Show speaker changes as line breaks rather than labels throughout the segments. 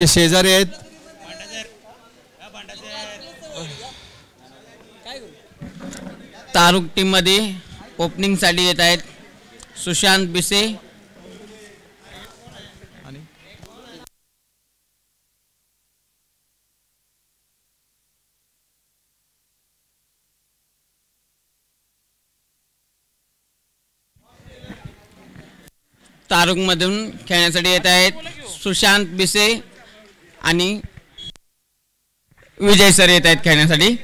शेजारी आहेत.
तारुक टीम मध्ये ओपनिंग साठी येत आहेत सुशांत बिसे आणि तारुक मधून खेळण्यासाठी येत आहेत सुशांत बिसे आणि विजय सर येत आहेत खेळण्यासाठी.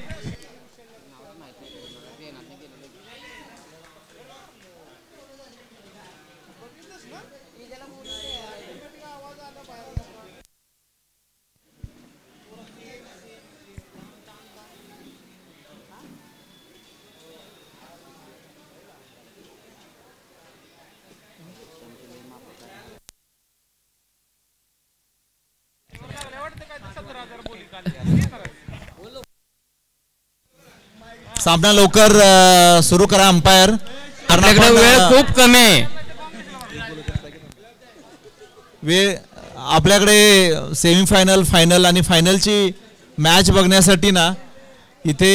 सामना लवकर सुरू करा अंपायर.
आपल्याकडे वेळ खूप कमी आहे.
वेळ आपल्याकडे सेमीफायनल फायनल आणि फायनलची मॅच बघण्यासाठी ना इथे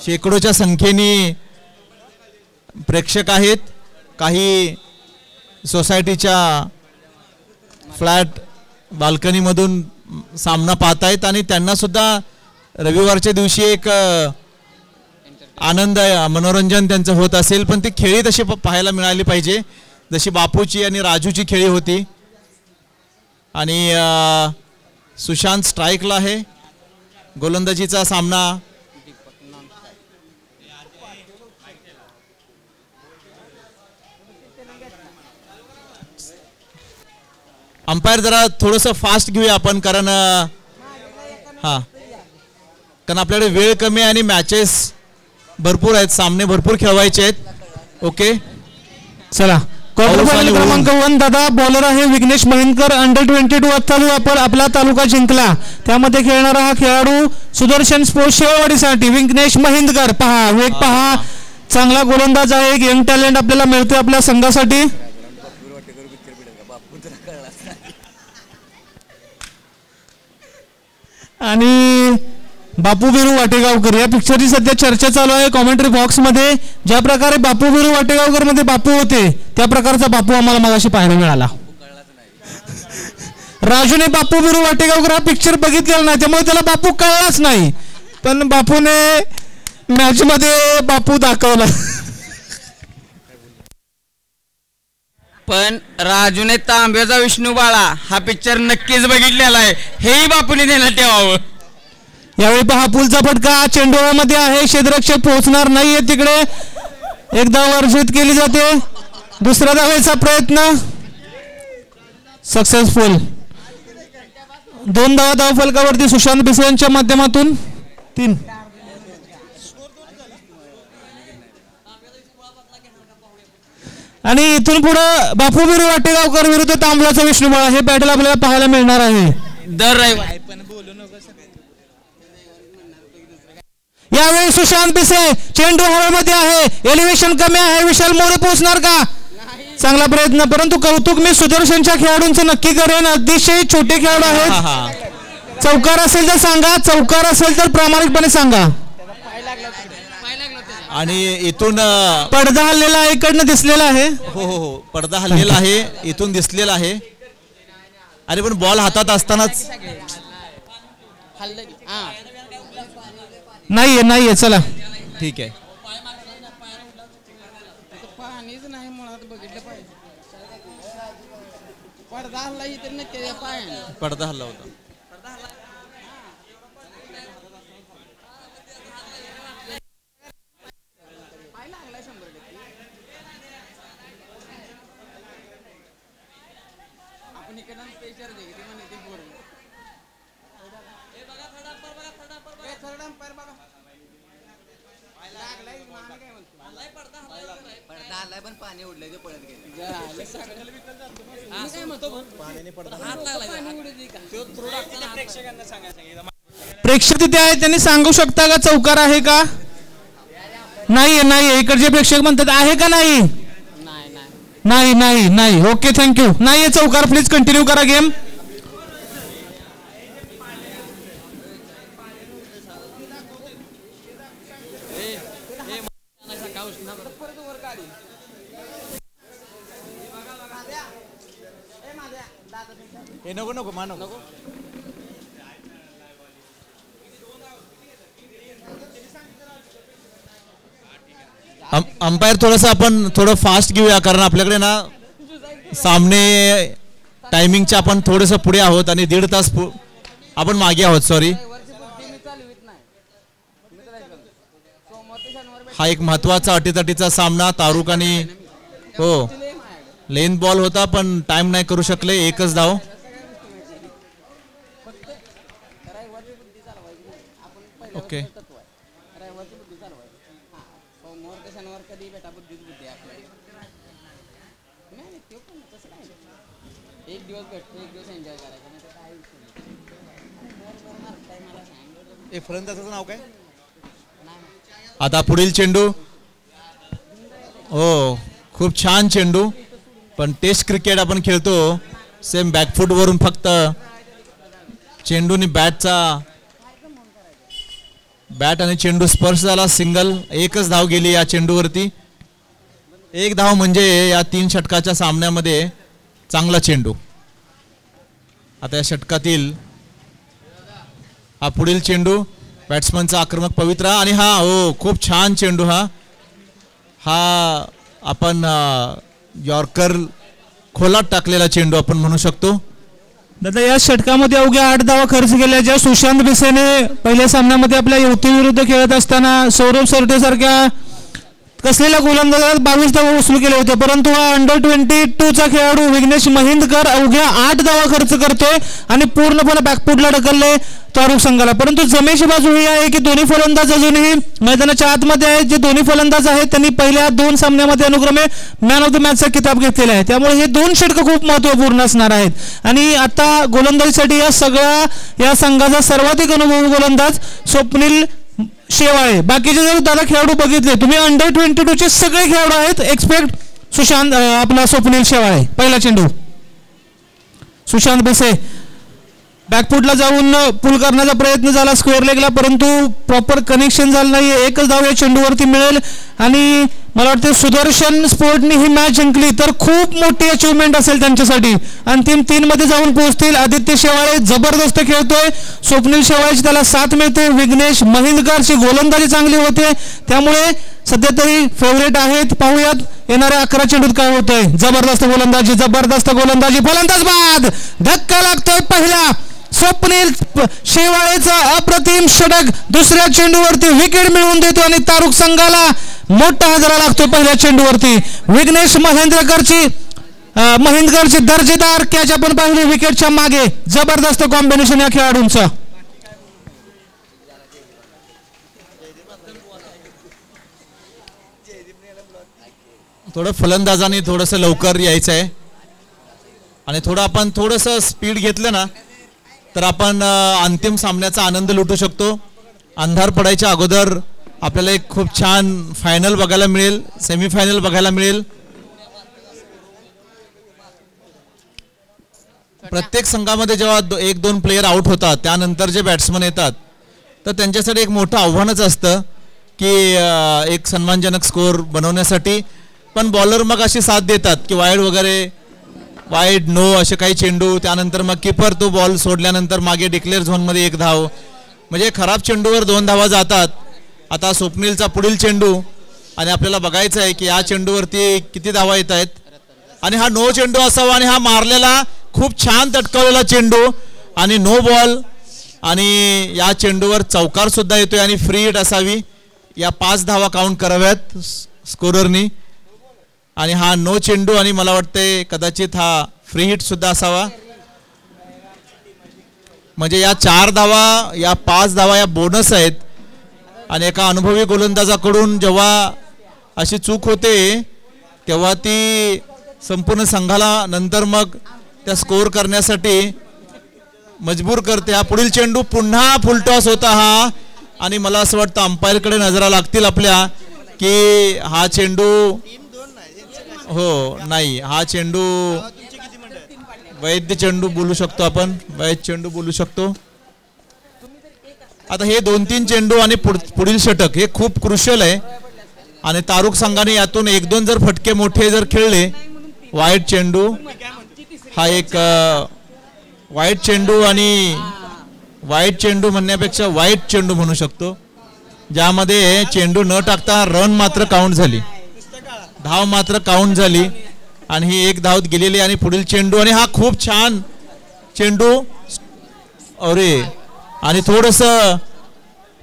शेकडोच्या संख्येने प्रेक्षक आहेत. काही सोसायटीच्या फ्लॅट बाल्कनीमधून सामना पाहतायत आणि त्यांना सुद्धा रविवारच्या दिवशी एक आनंद मनोरंजन त्यांचं होत असेल. पण ती खेळी तशी पाहायला मिळाली पाहिजे जशी बापूची आणि राजूची खेळी होती. आणि सुशांत स्ट्राईकला आहे. गोलंदाजीचा सामना अंपायर जरा थोडंसं फास्ट घेऊया आपण कारण कारण आपल्याकडे वेळ कमी आहे आणि मॅचेस भरपूर आहेत. सामने भरपूर खेळवायचे आहेत. ओके
चला. क्रमांक 1 दादा बॉलर आहे विघ्नेश महिंदकर. अंडर-22 चालू आपला तालुका जिंकला त्यामध्ये खेळणारा हा खेळाडू सुदर्शन स्पोर्ट्स शेवावाडीसाठी विघ्नेश महिंदकर. पहा वेग पहा चांगला गोलंदाज आहे. एक यंग टॅलेंट आपल्याला मिळतोय आपल्या संघासाठी. आणि बापू बिरू वाटेगावकर या पिक्चरची सध्या चर्चा चालू आहे कॉमेंट्री बॉक्स मध्ये. ज्या प्रकारे बापू बिरू वाटेगावकर मध्ये बापू होते त्या प्रकारचा बापू आम्हाला मगाशी पाहायला मिळाला. राजूने बापू बिरू वाटेगावकर हा पिक्चर बघितलेला नाही त्यामुळे त्याला बापू कळलाच नाही. पण बापूने मॅच मध्ये बापू दाखवला.
पण राजूने तांब्याचा विष्णू बाळा हा पिक्चर नक्कीच बघितलेला आहे हेही बापूने ध्यानात ठेवावं.
यावेळी पहा पुलचा फटका चेंडूमध्ये आहे. क्षेत्ररक्षक पोहोचणार नाहीये तिकडे. एकदा वर्षित केली जाते. दुसऱ्या धावेचा प्रयत्न सक्सेसफुल. 2 धावा धाव फलकावरती सुशांत बिसे यांच्या माध्यमातून 3. आणि इथून पुढे बापू बिरू वाटेगावकर विरुद्ध तांबलाचा विष्णुबाळा हे बॅटल आपल्याला पाहायला मिळणार आहे
दर रविवारी.
यावेळी सुशांत बिसे चेंडू हवेमध्ये आहे. एलिव्हेशन कमी आहे. विशाल मोरे पोहोचणार का? चांगला प्रयत्न परंतु कौतुक मी सुदर्शनच्या खेळाडूंचं नक्की करेन. अतिशय छोटे खेळाडू आहेत. चौकार असेल तर सांगा. चौकार असेल तर प्रामाणिकपणे सांगा.
आणि इथून
पडदा हल्लेला आहे. इकडनं दिसलेला आहे.
हो पडदा हल्लेला आहे. इथून दिसलेला आहे. अरे पण बॉल हातात असतानाच
नाहीये. चला
ठीक आहे. पडदा हल्ला होता.
पण पाणी उडलं ते पळत गेले.
प्रेक्षक तिथे आहेत त्यांनी सांगू शकता का चौकार आहे का? नाहीये. इकडचे प्रेक्षक म्हणतात आहे का नाही. नाही नाही नाही. Okay thank you. नाही चौकार प्लीज कंटिन्यू करा गेम.
नको नको मानो. अंपायर थोडंसं आपण थोडं फास्ट घेऊया, कारण आपल्याकडे ना सामने टायमिंगच्या आपण थोडंसं पुढे आहोत आणि 1.5 तास आपण मागे आहोत. सॉरी. हा एक महत्वाचा अटीतटीचा सामना. तारुक आणि हो लेन बॉल होता पण टाइम नाही करू शकले. एकच धाव. ओके. फलंदाजाचं नाव काय? आता पुढील चेंडू. हो खूप छान चेंडू. पण टेस्ट क्रिकेट आपण खेळतो सेम बॅकफूट वरून, फक्त चेंडूनी बॅट आणि चेंडू स्पर्श झाला. सिंगल. एकच धाव गेली या चेंडूवरती. एक धाव म्हणजे या 3 षटकाच्या सामन्यामध्ये चांगला चेंडू. आता या षटकातील हा पुढील चेंडू. बॅट्समनचा आक्रमक पवित्रा आणि हा हो खूप छान चेंडू. हा आपण यॉर्कर खोलात टाकलेला चेंडू आपण म्हणू शकतो.
दादा या षटकामध्ये अवघ्या 8 धावा खर्च केल्या, ज्या सुशांत भिसेने पहिल्या सामन्यामध्ये आपल्या युवतीविरुद्ध खेळत असताना सौरभ सरटे सारख्या कसलेल्या गोलंदाजात 22 धावा वसूल केले होते. परंतु हा अंडर-22चा खेळाडू विघ्नेश महिंदकर अवघ्या 8 धावा खर्च करतोय आणि पूर्णपणे बॅकफूटला ढकलले तारुक संघाला. परंतु जमेची बाजू ही आहे की दोन्ही फलंदाज अजूनही मैदानाच्या आतमध्ये आहेत. जे दोन्ही फलंदाज आहेत त्यांनी पहिल्या 2 सामन्यामध्ये अनुक्रमे मॅन ऑफ द मॅचचा किताब घेतलेला आहे. त्यामुळे हे 2 षटक खूप महत्त्वपूर्ण असणार आहेत. आणि आता गोलंदाजीसाठी या संघाचा सर्वाधिक अनुभवी गोलंदाज स्वप्नील शेवाळे. बाकीचे जर दादा खेळाडू बघितले तुम्ही अंडर-22चे सगळे खेळाडू आहेत एक्सपेक्ट सुशांत आपला स्वप्नील शेवाळे. पहिला चेंडू सुशांत भिसे बॅकफूटला जाऊन पुल करण्याचा प्रयत्न झाला स्क्वेअर लेगला, परंतु प्रॉपर कनेक्शन झालं नाही. एकच धाव या चेंडूवरती मिळेल आणि मला वाटतं सुदर्शन स्पोर्टनी ही मॅच जिंकली तर खूप मोठी अचिव्हमेंट असेल त्यांच्यासाठी. अंतिम 3 मध्ये जाऊन पोहोचतील. आदित्य शेवाळे जबरदस्त खेळतोय. स्वप्नील शेवाळेची त्याला साथ मिळते. विघ्नेश महिंदकरची गोलंदाजी चांगली होते. त्यामुळे सध्या तरी फेवरेट आहेत. पाहूयात येणाऱ्या 11 चेंडूत काय होतंय. जबरदस्त गोलंदाजी फलंदाज बाद. धक्का लागतोय पहिला. स्वप्नील शेवाळेचा अप्रतिम षटक दुसऱ्या चेंडूवरती विकेट मिळवून देतो आणि तारुक संघाला मोठा हादरा लागतो पहिल्या चेंडूवरती. विघ्नेश महिंदकरची दर्जेदार कॅच आपण पाहिली विकेटच्या मागे. जबरदस्त कॉम्बिनेशन या खेळाडूंचं.
थोडं फलंदाजाने थोडंसं लवकर यायचं आहे आणि आपण थोडंसं स्पीड घेतलं ना तर आपण अंतिम सामन्याचा आनंद लुटू शकतो. अंधार पडायच्या अगोदर आपल्याला एक खूप छान फायनल बघायला मिळेल, सेमीफायनल बघायला मिळेल. प्रत्येक संघामध्ये जेव्हा 1-2 प्लेयर आउट होतात त्यानंतर जे बॅट्समन येतात तर त्यांच्यासाठी एक मोठं आव्हानच असतं की एक सन्मानजनक स्कोअर बनवण्यासाठी. पण बॉलर मग अशी साथ देतात की वाईड नो असे काही चेंडू. त्यानंतर मग किपर तो बॉल सोडल्यानंतर मागे डिक्लेअर झोनमध्ये 1 धाव. म्हणजे खराब चेंडूवर 2 धावा जातात. आता स्वप्नीलचा पुढील चेंडू आणि आपल्याला बघायचं आहे की या चेंडूवरती किती धावा येत आहेत. आणि हा नो चेंडू असावा आणि हा मारलेला खूप छान तटकावलेला चेंडू आणि नो बॉल आणि या चेंडूवर चौकार सुद्धा येतोय आणि फ्री हिट असावी. या 5 धावा काउंट कराव्यात स्कोररनी. आणि हा नो चेंडू आणि मला वाटतंय कदाचित हा फ्री हिट सुद्धा असावा. म्हणजे या 4 धावा या 5 धावा या बोनस आहेत. आणि एका अनुभवी गोलंदाजाकडून जेव्हा अशी चूक होते तेव्हा ती संपूर्ण संघाला नंतर मग त्या स्कोर करण्यासाठी मजबूर करते. हा पुढील चेंडू पुन्हा फुलटॉस होता हा आणि मला असं वाटतं अंपायरकडे नजरा लागतील आपल्या की हा चेंडू हो नाही, हा चेंडू वैद्य चेंडू बोलू शकतो आपण, वैद्य चेंडू बोलू शकतो. आता हे 2-3 चेंडू आणि पुढील षटक हे खूप क्रुशियल आहे आणि तारुक संघाने यातून 1-2 जर फटके मोठे जर खेळले, वाईट चेंडू हा एक वाईट चेंडू आणि वाईट चेंडू म्हणण्यापेक्षा वाईट चेंडू म्हणू शकतो, ज्यामध्ये चेंडू न टाकता रन मात्र काउंट झाली, धाव मात्र काउंट झाली आणि ही 1 धाव गेलेली आणि पुढील चेंडू आणि हा खूप छान चेंडू. अरे आणि थोडस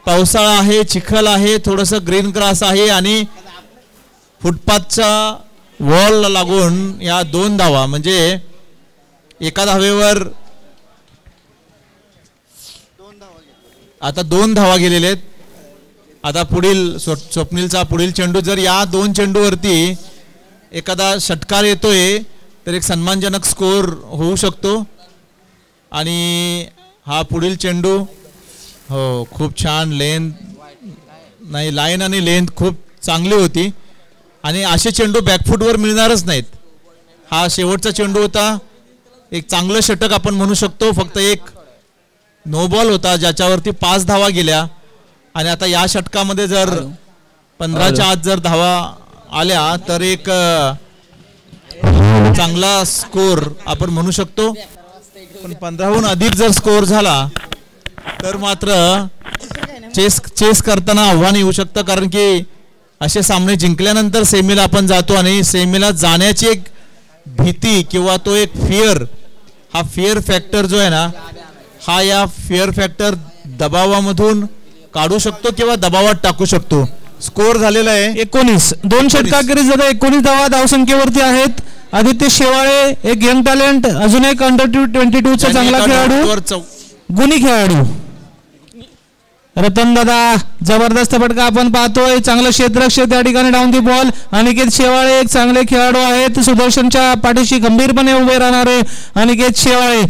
पावसाळा आहे, चिखल आहे, थोडस ग्रीन ग्रास आहे आणि फुटपाथचा वॉल लागून या 2 धावा म्हणजे एका धावेवर आता 2 धावा गेलेले आहेत. आता पुढील स्वप्नीलचा पुढील चेंडू जर या 2 चेंडूवरती एखादा षटकार येतोय तर एक सन्मानजनक स्कोर होऊ शकतो. आणि हा पुढील चेंडू हो खूप छान लेंथ नाही, लाईन आणि लेंथ खूप चांगली होती आणि असे चेंडू बॅकफुटवर मिळणारच नाहीत. हा शेवटचा चेंडू होता, एक चांगलं षटक आपण म्हणू शकतो. फक्त एक नो बॉल होता ज्याच्यावरती 5 धावा गेल्या आणि आता या षटकामध्ये जर 15च्या आत जर धावा आल्या तर एक चांगला स्कोर आपण म्हणू शकतो. पण 15हून अधिक जर स्कोर झाला तर मात्र चेस करताना आव्हान येऊ शकतं, कारण की असे सामने जिंकल्यानंतर सेमीला आपण जातो आणि सेमीला जाण्याची एक भीती किंवा तो एक फिअर, हा फिअर फॅक्टर जो आहे ना, हा या फिअर फॅक्टर दबावामधून काढू शकतो किंवा दबावात टाकू शकतो. स्कोर झालेला आहे
19. 2 षटकाखेरीज जगा 19 धावा धावसंख्येवरती आहेत. आदित्य शेवाळे एक यंग टॅलेंट, अजून एक अंडर-22 चा चांगला खेळाडू, गुणी खेळाडू रतन दादा. जबरदस्त फटका आपण पाहतोय, चांगलं क्षेत्ररक्षक त्या ठिकाणी down the ball. Aniket Shewale एक चांगले खेळाडू आहेत, सुदर्शनच्या पाठीशी गंभीरपणे उभे राहणारे अनिकेत शेवाळे.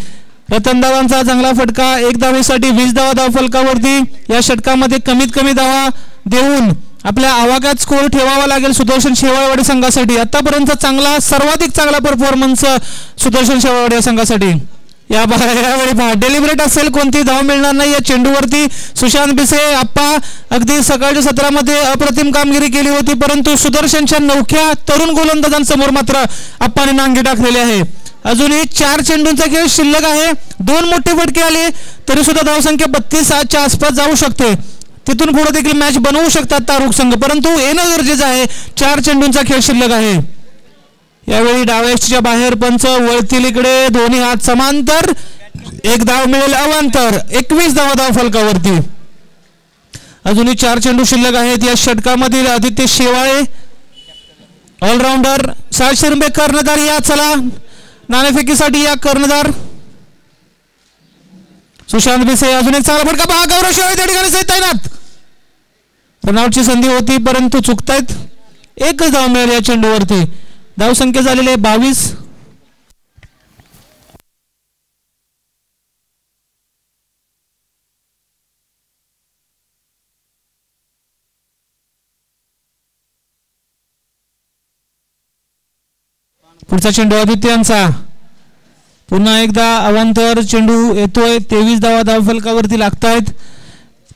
रतनदादांचा चांगला फटका, 1 धावेसाठी 20 धावा धावफलकावरती. या षटकामध्ये कमीत कमी धावा देऊन आपल्या आवाक्यात स्कोर ठेवावा लागेल सुदर्शन शेवाळवाडी संघासाठी. आतापर्यंत चांगला, सर्वाधिक चांगला परफॉर्मन्स सुदर्शन शेवाळवाडी या संघासाठी. यावेळी डेलिब्रेट असेल, कोणती धाव मिळणार नाही या चेंडूवरती. सुशांत बिसे आप्पा अगदी सकाळच्या सत्रामध्ये अप्रतिम कामगिरी केली होती, परंतु सुदर्शनच्या नवख्या तरुण गोलंदाजांसमोर मात्र आप्पाने नांगी टाकलेली आहे. अजूनही 4 चेंडूंचा खेळ शिल्लक आहे. 2 मोठे फटके आले तरी सुद्धा धावसंख्या 32च्या आसपास जाऊ शकते. तिथून पुढे देखील मॅच बनवू शकतात तारुक संघ, परंतु येणं गरजेचं आहे. 4 चेंडूंचा खेळ शिल्लक आहे. यावेळी डाव्याच्या बाहेर पंच वळतील इकडे, दोन्ही हात समांतर, 1 धाव मिळेल अवांतर. 21 धावा धाव फलकावरती. अजूनही 4 चेंडू शिल्लक आहेत या षटकामधील. आदित्य शेवाळे ऑलराऊंडर, 700 रुपये कर्णधार या. चला नाणेफेकीसाठी या कर्णधार. सुशांत बिसे अजून एक चांगला फटका पहा, गौरव शेवाळे त्या ठिकाणी तैनात. रनआउटची संधी होती परंतु चुकतायत. 1 धाव मिळेल या चेंडूवरती. धावसंख्या झालेली आहे 22. पुढचा चेंडू आदित्यांचा, पुन्हा एकदा अवांतर चेंडू येतोय. 23 धावा धावफलकावरती लागतायत.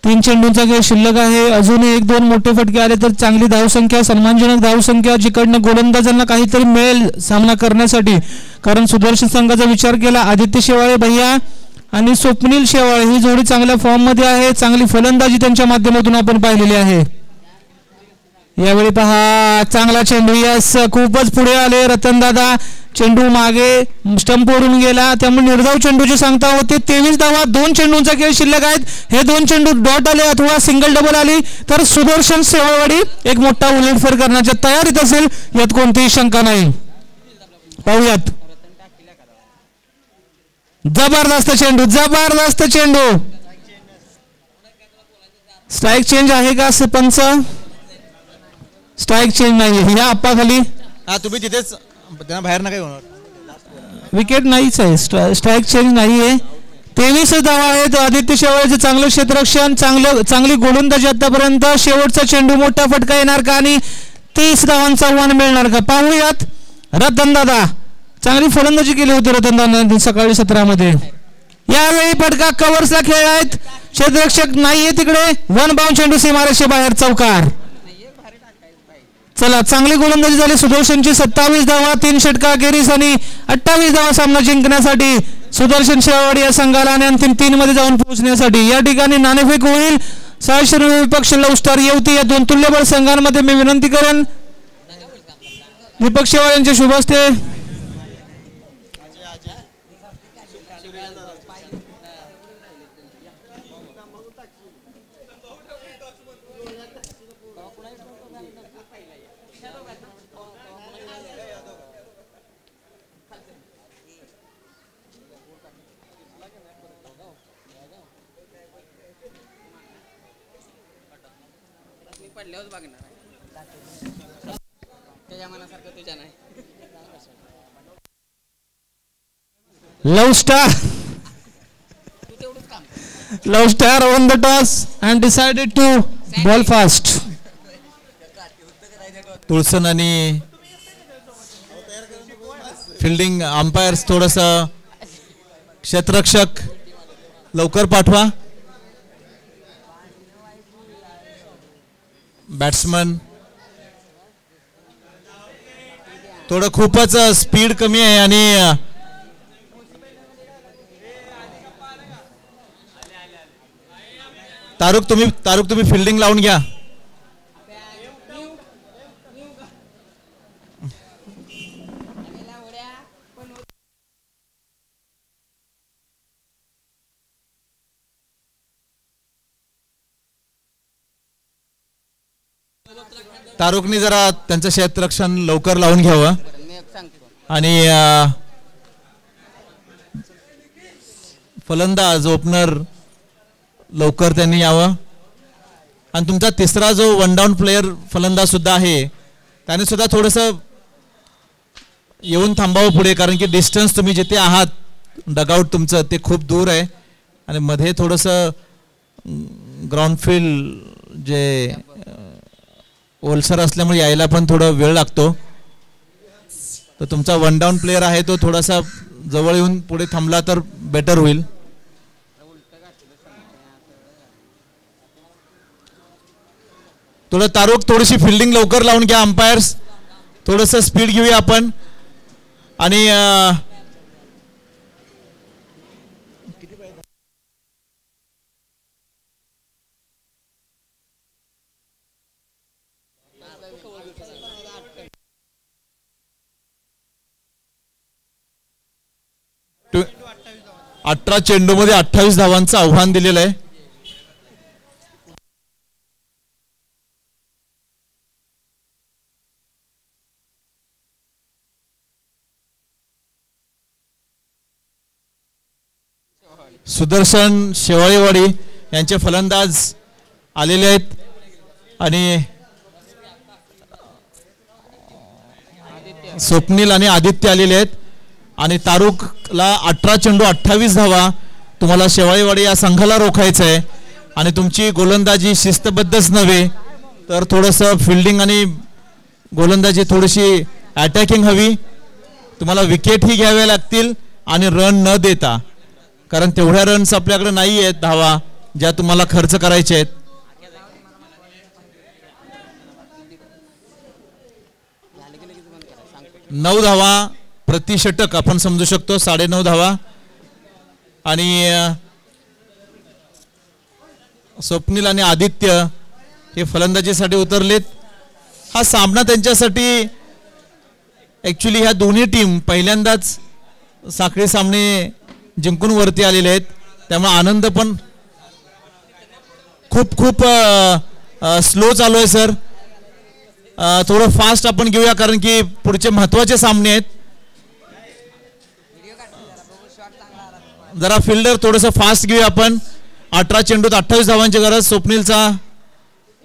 3 चेंडूंचा खेळ शिल्लक आहे. अजूनही 1-2 मोठे फटके आले तर चांगली धावसंख्या, सन्मानजनक धावसंख्या, जिकडनं गोलंदाजांना काहीतरी मिळेल सामना करण्यासाठी. कारण सुदर्शन संघाचा विचार केला, आदित्य शेवाळे भैया आणि स्वप्नील शेवाळे ही जोडी चांगल्या फॉर्म मध्ये आहे. चांगली फलंदाजी त्यांच्या माध्यमातून आपण पाहिलेली आहे. यावेळी पहा चांगला चेंडू, यस खूपच पुढे आले रतनदादा. चेंडू मागे स्टंप ओढून गेला, त्यामुळे निर्धाव चेंडूची सांगता होते. 23 धावा 2 चेंडूंचा खेळ शिल्लक आहेत. हे 2 चेंडू डॉट आले अथवा सिंगल डबल आली तर सुदर्शन शेवाळवाडी एक मोठा उलटफेर करण्याच्या तयारीत असेल, यात कोणतीही शंका नाही. पाहूयात. जबरदस्त चेंडू, जबरदस्त चेंडू. स्ट्राईक चेंज आहे का पंच? स्ट्राईक चेंज नाही. या आप्पा खाली
तुम्ही तिथेच त्यांना बाहेर ना काय होणार,
विकेट नाहीच आहे. स्ट्राईक चेंज नाहीये. 23 धावा आहेत. आदित्य शेवाळेचे चांगलं क्षेत्ररक्षण, चांगली गोलंदाजी आतापर्यंत. शेवटचा चेंडू मोठा फटका येणार का आणि 30 धावांचं आव्हान मिळणार का? पाहूयात. रतनदादा चांगली फलंदाजी केली होती रतनदादा सकाळी सत्रामध्ये. यावेळी फटका कव्हर्सला खेळ आहेत. क्षेत्ररक्षक नाहीये तिकडे. वन बाउंड चेंडू सीमारेषे बाहेर चौकार. चला चांगली गोलंदाजी झाली सुदर्शनची. 27 धावा 3 षटकाखेरीस आणि 28 धावा सामना जिंकण्यासाठी सुदर्शन शेवाडी या संघाला आणि अंतिम 3 मध्ये जाऊन पोहोचण्यासाठी. या ठिकाणी नाणेफेक होईल. सहाशे विपक्ष लव स्टार येवती या 2 तुल्यबळ संघांमध्ये मी विनंती करेन दीपक शेवाळ यांचे शुभ हस्ते.
पडल्यावर बघणार त्याच्या मनासारखं तुझ्या नाही.
Love star on the toss and decided to ball fast.
तुळसन आणि फिल्डिंग अंपायर्स थोडस क्षेत्ररक्षक लवकर पाठवा. बॅट्समन थोडं खूपच स्पीड कमी आहे आणि तारुक तुम्ही फिल्डिंग लावून घ्या. तारुकनी जरा त्यांचं क्षेत्ररक्षण लवकर लावून घ्यावं आणि फलंदाज ओपनर लवकर त्यांनी यावं. आणि तुमचा तिसरा जो वन डाऊन प्लेयर फलंदाज सुद्धा आहे त्याने सुद्धा थोडंसं येऊन थांबावं पुढे, कारण की डिस्टन्स तुम्ही जिथे आहात डगआउट तुमचं ते खूप दूर आहे आणि मध्ये थोडंसं ग्राउंडफील्ड जे ओलसर असल्यामुळे यायला पण थोडा वेळ लागतो. तर तुमचा वन डाऊन प्लेयर आहे तो थोडासा जवळ येऊन पुढे थांबला तर बेटर होईल. थोडं तारुक थोडीशी फिल्डिंग लवकर लावून घ्या. अंपायर्स थोडंसं स्पीड घेऊया आपण आणि तो 18 चेंडूमध्ये 28 धावांचं आव्हान दिलेलं आहे. सुदर्शन शेवाळेवाडी यांचे फलंदाज आलेले आहेत आणि स्वप्नील आणि आदित्य आलेले आहेत आणि तारुकला 18 चेंडू 28 धावा तुम्हाला शेवाळेवाडी या संघाला रोखायचं आहे. आणि तुमची गोलंदाजी शिस्तबद्धच नव्हे तर थोडंसं फिल्डिंग आणि गोलंदाजी थोडीशी अटॅकिंग हवी. तुम्हाला विकेटही घ्याव्या लागतील आणि रन न देता, कारण तेवढ्या रन्स आपल्याकडे नाही आहेत धावा ज्या तुम्हाला खर्च करायचे आहेत. नऊ धावा प्रति षटक आपण समजू शकतो, 9.5 धावा. आणि स्वप्नील आणि आदित्य हे फलंदाजीसाठी उतरलेत. हा सामना त्यांच्यासाठी ऍक्च्युली ह्या दोन्ही टीम पहिल्यांदाच साखळी सामने जिंकून वरती आलेले आहेत, त्यामुळे आनंद पण खूप खूप स्लो चालू आहे सर. थोडं फास्ट आपण घेऊया कारण की पुढचे महत्वाचे सामने आहेत. जरा फिल्डर थोडंसं फास्ट घेऊया आपण. 18 चेंडूत 28 धावांची गरज.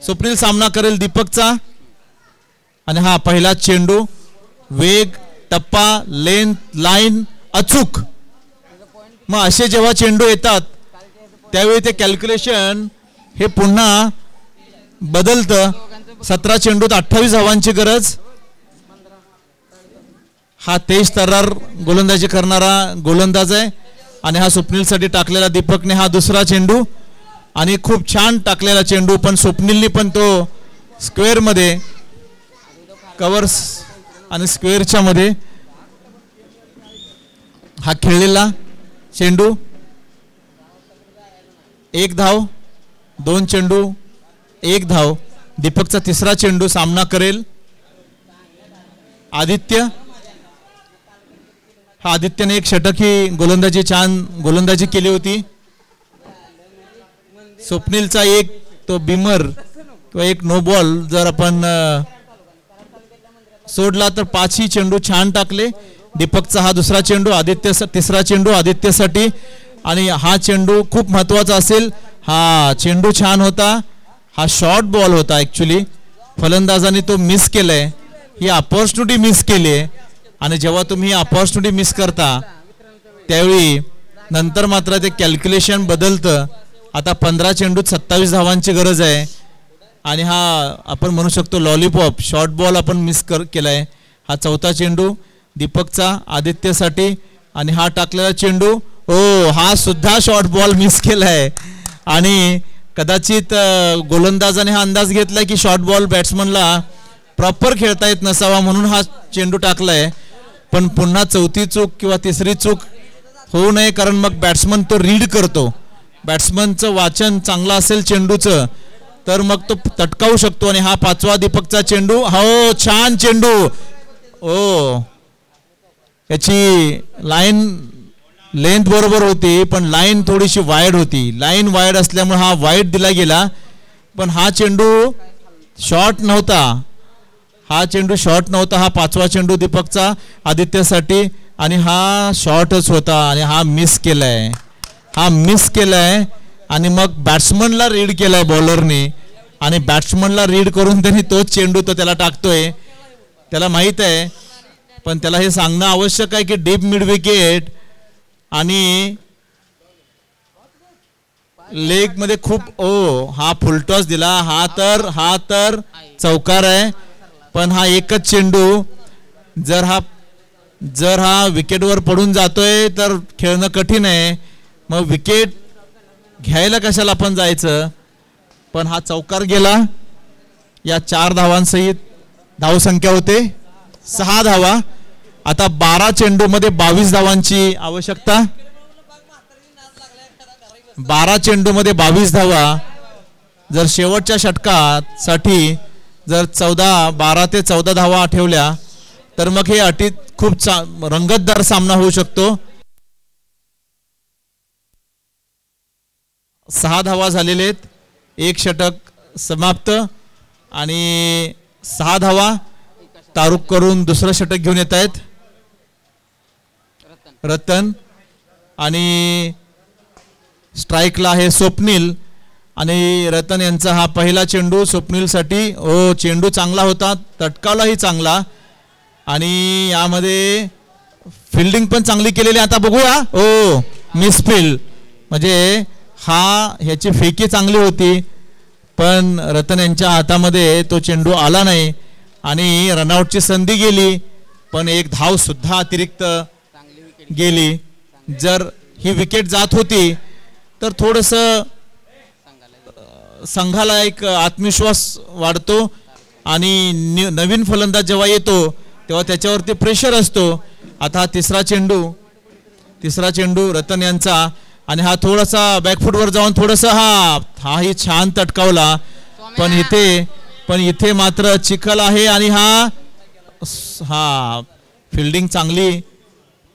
स्वप्नील सामना करेल दीपकचा. आणि हा पहिला चेंडू, वेग, टप्पा, लेंथ, लाईन अचूक. मग असे जेव्हा चेंडू येतात त्यावेळी ते कॅल्क्युलेशन हे पुन्हा बदलतं. 17 चेंडूत 28 धावांची गरज. हा तेज तर्रार गोलंदाजी करणारा गोलंदाज आहे आणि हा स्वप्नीलसाठी टाकलेला दीपकने हा दुसरा चेंडू आणि खूप छान टाकलेला चेंडू, पण स्वप्नीलने पण तो स्क्वेअर मध्ये कव्हर्स आणि स्क्वेअरच्या मध्ये हा खेळलेला चेंडू. 1 धाव, 2 चेंडू 1 धाव. दीपकचा तिसरा चेंडू सामना करेल आदित्य. हा आदित्यने एक षटक ही गोलंदाजी छान गोलंदाजी केली होती. स्वप्नीलचा एक तो बिमर किंवा एक नो बॉल जर आपण सोडला तर 5ही चेंडू छान टाकले. दीपकचा हा दुसरा चेंडू, आदित्य तिसरा चेंडू आदित्यसाठी आणि हा चेंडू खूप महत्वाचा असेल. हा चेंडू छान होता, हा शॉर्ट बॉल होता ऍक्च्युली, फलंदाजाने तो मिस केलाय, ही अपॉर्च्युनिटी मिस केली आहे. आणि जेव्हा तुम्ही अपॉर्च्युनिटी मिस करता त्यावेळी नंतर मात्र ते कॅल्क्युलेशन बदलतं. आता 15 चेंडूत 27 धावांची गरज आहे आणि हा आपण म्हणू शकतो लॉलीपॉप शॉर्ट बॉल आपण मिस केलाय. हा चौथा चेंडू दीपकचा आदित्यसाठी आणि हा टाकलेला चेंडू हा सुद्धा शॉर्ट बॉल मिस केलाय आणि कदाचित गोलंदाजाने हा अंदाज घेतलाय की शॉर्ट बॉल बॅट्समनला प्रॉपर खेळता येत नसावा म्हणून हा चेंडू टाकलाय. पण पुन्हा चौथी चूक किंवा तिसरी चूक होऊ नये, कारण मग बॅट्समन तो रीड करतो. बॅट्समनचं वाचन चांगलं असेल चेंडूचं तर मग तो तटकावू शकतो. आणि हा 5वा दीपकचा चेंडू, हो छान चेंडू. याची लाईन लेंथ बरोबर होती पण लाईन थोडीशी वाईड होती. लाईन वाईड असल्यामुळे हा वाईड दिला गेला, पण हा चेंडू शॉर्ट नव्हता. हा चेंडू शॉर्ट नव्हता. हा 5वा चेंडू दीपकचा आदित्यसाठी आणि हा शॉर्टच होता आणि हा मिस केलाय. हा मिस केलाय आणि मग बॅट्समनला रीड केलाय बॉलरने आणि बॅट्समनला रीड करून त्यांनी तोच चेंडू तो त्याला टाकतोय. त्याला माहित आहे, पण त्याला हे सांगणं आवश्यक आहे की डीप मिड विकेट आणि लेग मध्ये खूप हा फुलटॉस दिला. हा तर चौकार आहे, पण हा एकच चेंडू जर हा विकेटवर पडून जातोय तर खेळणं कठीण आहे. मग विकेट घ्यायला कशाला आपण जायचं. पण हा चौकार गेला. या 4 धावांसहित धावसंख्या होते 6 धावा. आता 12 चेंडू मध्ये 22 धावांची आवश्यकता. 12 चेंडू मध्ये 22 धावा. जर शेवटच्या षटकात साठी जर 12 ते 14 धावा ठेवल्या तर मग हे अटीत खूप रंगतदार सामना होऊ शकतो. 6 धावा झालेले आहेत. 1 षटक समाप्त आणि 6 धावा तारुक करून दुसरं षटक घेऊन येत आहेत रतन आणि स्ट्राईकला आहे स्वप्नील. आणि रतन यांचा हा पहिला चेंडू स्वप्नीलसाठी. चेंडू चांगला होता, तटकावलाही चांगला आणि यामध्ये फिल्डिंग पण चांगली केलेली. आता बघूया मिसफिल्ड, म्हणजे ह्याची फेकी चांगली होती पण रतन यांच्या हातामध्ये तो चेंडू आला नाही आणि रनआउटची संधी गेली, पण 1 धाव सुद्धा अतिरिक्त गेली. जर ही विकेट जात होती तर थोडस संघाला एक आत्मविश्वास वाढतो आणि नवीन फलंदाज जेव्हा येतो तेव्हा त्याच्यावरती प्रेशर असतो. आता तिसरा चेंडू रतन यांचा आणि हा थोडासा बॅकफुटवर जाऊन थोडासा हाही छान तटकावला, पण इथे मात्र चिखल आहे आणि हा फिल्डिंग चांगली,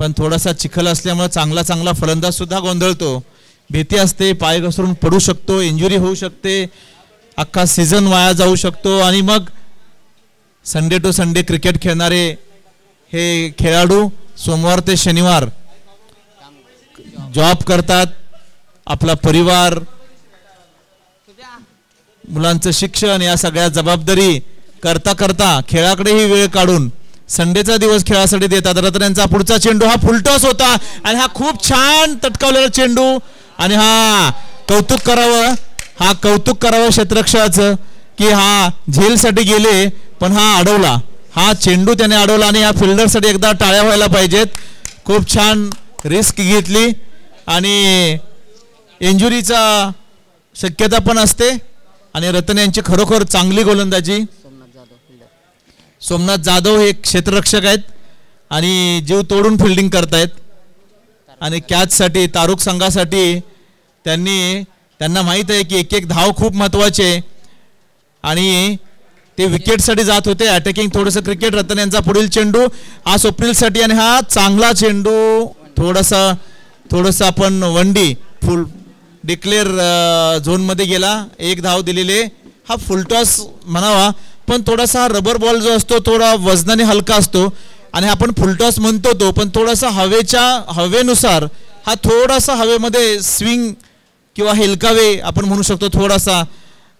पण थोडासा चिखल असल्यामुळे चांगला फलंदाज सुद्धा गोंधळतो. भीती असते, पाय घसरून पडू शकतो, इंजुरी होऊ शकते, अख्खा सीझन वाया जाऊ शकतो. आणि मग संडे टू संडे क्रिकेट खेळणारे हे खेळाडू सोमवार ते शनिवार जॉब करतात, आपला परिवार, मुलांचं शिक्षण या सगळ्या जबाबदारी करता खेळाकडेही वेळ काढून संडेचा दिवस खेळासाठी देतात. रतन यांचा पुढचा चेंडू हा फुलटॉस होता आणि हा खूप छान तटकावलेला चेंडू आणि कौतुक करावं क्षेत्ररक्षकाचं की झेलसाठी गेले पण अडवला. हा चेंडू त्याने अडवला आणि या फिल्डरसाठी एकदा टाळ्या व्हायला पाहिजेत. खूप छान रिस्क घेतली आणि इंजुरीचा शक्यता पण असते. आणि रतन यांची खरोखर चांगली गोलंदाजी. सोमनाथ जाधव हे क्षेत्ररक्षक आहेत आणि जीव तोडून फिल्डिंग करतायत आणि कॅचसाठी तारुक संघासाठी त्यांना माहीत आहे की एक एक धाव खूप महत्वाचे आणि ते विकेटसाठी जात होते. अटॅकिंग थोडंसं क्रिकेट. रतन यांचा पुढील चेंडू हा स्वप्नीलसाठी आणि हा चांगला चेंडू. थोडंसं आपण वनडी फुल डिक्लेअर झोनमध्ये गेला. एक धाव दिलेले. हा फुलटॉस म्हणावा पण थोडासा हा रबर बॉल जो असतो थोडा वजनाने हलका असतो आणि आपण फुलटॉस म्हणतो तो पण थोडासा हवेनुसार हा थोडासा हवेमध्ये स्विंग किंवा हेलकावे आपण म्हणू शकतो थोडासा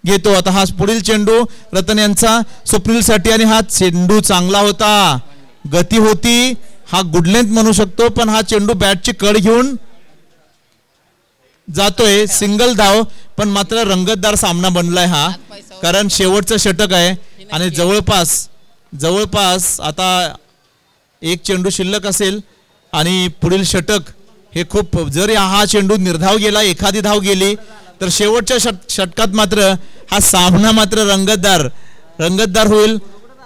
घेतो. आता हा पुढील चेंडू रतन यांचा स्वप्नीलसाठी आणि हा चेंडू चांगला होता. गती होती. हा गुड लेंथ म्हणू शकतो पण हा चेंडू बॅटची कड घेऊन जातोय. सिंगल धाव पण मात्र रंगतदार सामना बनलाय हा. कारण शेवटचं षटक आहे आणि जवळपास आता एक चेंडू शिल्लक असेल आणि पुढील षटक हे खूप. जर हा चेंडू निर्धाव गेला एखादी धाव गेली तर शेवटच्या षटकात मात्र हा सामना मात्र रंगतदार होईल.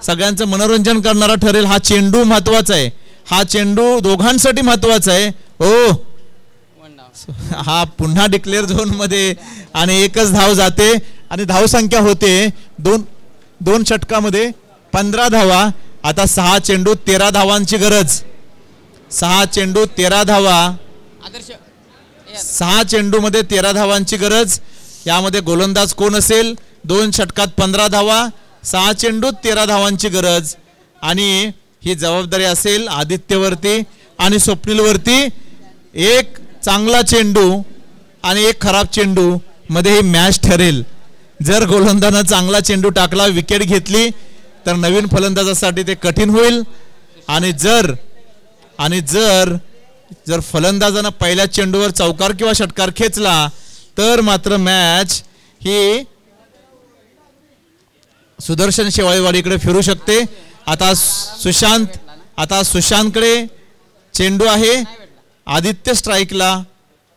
सगळ्यांचं मनोरंजन करणारा ठरेल. हा चेंडू महत्वाचा आहे. हा चेंडू दोघांसाठी महत्वाचा आहे. ओ हा पुन्हा डिक्लेअर झोन मध्ये आणि एकच धाव जाते आणि धावसंख्या होते दोन षटकामध्ये 15 धावा. आता 6 चेंडू 13 धावांची गरज. 6 चेंडू 13 धावा. 6 चेंडू मध्ये 13 धावांची गरज. यामध्ये गोलंदाज कोण असेल? 2 षटकात 15 धावा. 6 चेंडू 13 धावांची गरज आणि ही जबाबदारी असेल आदित्यवरती आणि स्वप्नीलवरती. एक चांगला चेंडू आणि एक खराब चेंडू मध्ये ही मॅच ठरेल. जर गोलंदाजानं चांगला चेंडू टाकला विकेट घेतली तर नवीन फलंदाजासाठी ते कठीण होईल आणि जर फलंदाजानं पहिल्या चेंडूवर चौकार किंवा षटकार खेचला तर मात्र मॅच ही सुदर्शन शेवाळीवाडीकडे फिरू शकते. आता सुशांतकडे चेंडू आहे. आदित्य स्ट्राईकला,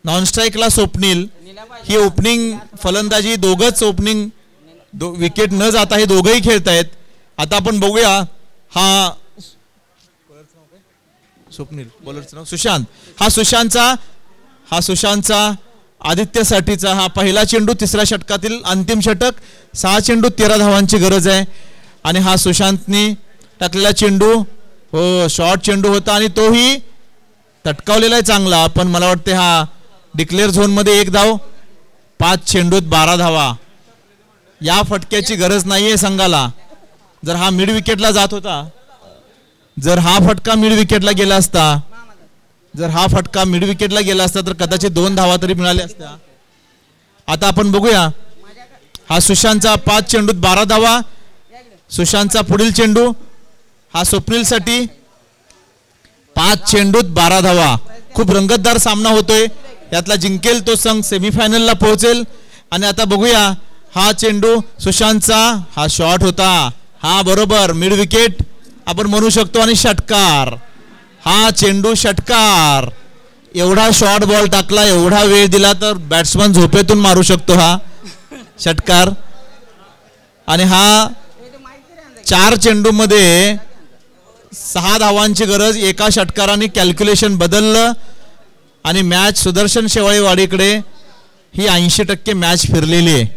नॉन स्ट्राईकला स्वप्नील. ही ओपनिंग फलंदाजी दोघंच ओपनिंग विकेट न जाता हे दोघंही खेळतायत. आता आपण बघूया हा स्वप्नील बॉलरचं नाव सुशांत. हा सुशांतचा आदित्यसाठीचा हा पहिला चेंडू तिसऱ्या षटकातील अंतिम षटक. 6 चेंडू 13 धावांची गरज आहे आणि हा सुशांतने टाकलेला चेंडू हो शॉर्ट चेंडू होता आणि तोही तटकावलेला आहे चांगला. पण मला वाटते हा डिक्लेअर झोन मध्ये 1 धाव. 5 चेंडूत 12 धावा. या फटक्याची गरज नाहीये संघाला. जर हा मिड विकेटला जात होता, जर हा फटका मिड विकेटला गेला असता तर कदाचित 2 धावा तरी मिळाल्या असत्या. आता आपण बघूया हा सुशांतचा 5 चेंडूत 12 धावा. सुशांतचा पुढील चेंडू हा स्वप्नीलसाठी 5 चेंडूत 12 धावा. खूप रंगतदार सामना होतोय. यातला जिंकेल तो संघ सेमीफायनलला पोहोचेल. आणि आता बघूया हा चेंडू सुशांतचा हा शॉट होता. हा बरोबर मिड विकेट आपण म्हणू शकतो आणि षटकार. हा चेंडू षटकार. एवढा शॉर्ट बॉल टाकला, एवढा वेळ दिला तर बॅट्समन झोपेतून मारू शकतो हा षटकार. आणि हा 4 चेंडू मध्ये 6 धावांची गरज. एका षटकाराने कॅल्क्युलेशन बदललं आणि मॅच सुदर्शन शेवाळीवाडीकडे ही 80% मॅच फिरलेली आहे.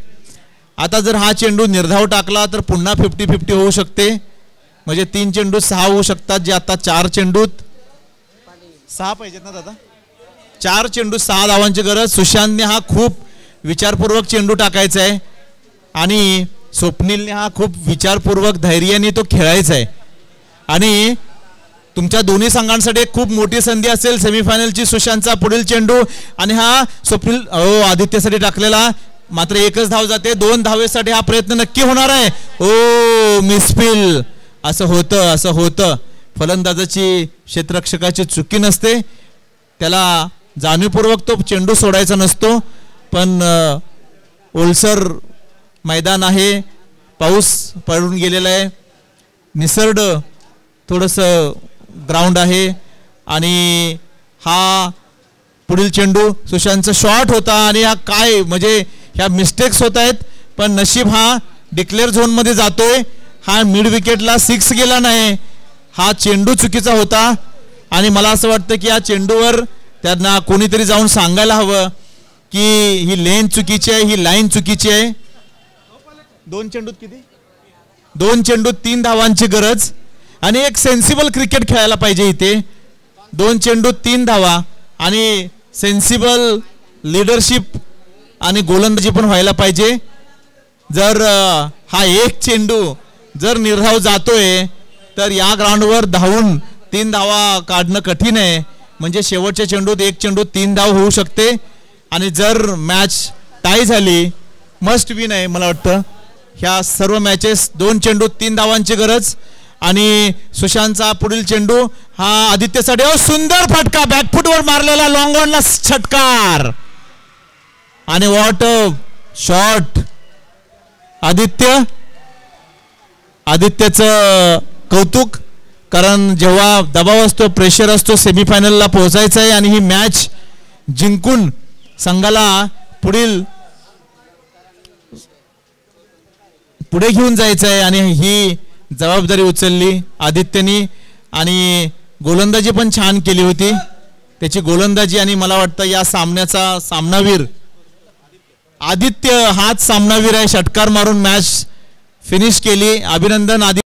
आता जर हा चेंडू निर्धाव टाकला तर पुन्हा 50-50 होऊ शकते. म्हणजे 3 चेंडू 6 होऊ शकतात. जे आता 4 चेंडूत 6 पाहिजेत ना दादा. 4 चेंडू 6 धावांची गरज. सुशांतने हा खूप विचारपूर्वक चेंडू टाकायचा आहे आणि स्वप्नीलने हा खूप विचारपूर्वक धैर्याने तो खेळायचा आहे. आणि तुमच्या दोन्ही संघांसाठी खूप मोठी संधी असेल सेमीफायनलची. सुशांतचा पुढील चेंडू आणि हा स्वप्नील आदित्यसाठी टाकलेला. मात्र एकच धाव जाते. 2 धावेसाठी हा प्रयत्न नक्की होणार आहे. ओ मिसफील. असं होतं. फलंदाजाची क्षेत्ररक्षकाची चुकी नसते. त्याला जाणीवपूर्वक तो चेंडू सोडायचा नसतो. पण ओलसर मैदान आहे. पाऊस पडून गेलेला आहे. निसर्ड थोडंसं ग्राउंड आहे आणि हा पुढील चेंडू सुशांतचा शॉट होता आणि हा काय म्हणजे ह्या मिस्टेक्स होत आहेत, पण नशीब हा डिक्लेअर झोनमध्ये जातोय. हा मिड विकेटला 6 गेला नाही, हा चेंडू चुकीचा होता आणि मला असं वाटतं की या चेंडूवर त्यांना कोणीतरी जाऊन सांगायला हवं की ही लेन चुकीची आहे, ही लाईन चुकीची आहे. 2 चेंडूत किती? 2 चेंडूत 3 धावांची गरज आणि एक सेन्सिबल क्रिकेट खेळायला पाहिजे इथे. 2 चेंडूत 3 धावा आणि सेन्सिबल लीडरशिप आणि गोलंदाजी पण व्हायला पाहिजे. जर हा एक चेंडू जर निर्धाव जातोय तर या ग्राउंडवर धावून 3 धावा काढणं कठीण आहे. म्हणजे शेवटच्या चेंडूत 1 चेंडूत 3 धाव होऊ शकते आणि जर मॅच टाय झाली मस्ट विन आहे. मला वाटतं ह्या सर्व मॅचेस 2 चेंडूत 3 धावांची गरज आणि सुशांतचा पुढील चेंडू हा आदित्यसाठी सुंदर फटका बॅकफुटवर मारलेला लॉंग ऑनला षटकार आणि व्हॉट शॉट. आदित्यचं कौतुक, कारण जेव्हा दबाव असतो प्रेशर असतो सेमीफायनलला पोहोचायचं आहे आणि ही मॅच जिंकून संघाला पुढे घेऊन जायचं आहे आणि ही जबाबदारी उचलली आदित्यनी आणि गोलंदाजी पण छान केली होती. त्याची गोलंदाजी आणि मला वाटतं या सामन्याचा सामनावीर आदित्य हाच सामनावीर आहे. षटकार मारून मॅच फिनिश केली. अभिनंदन आदित्य.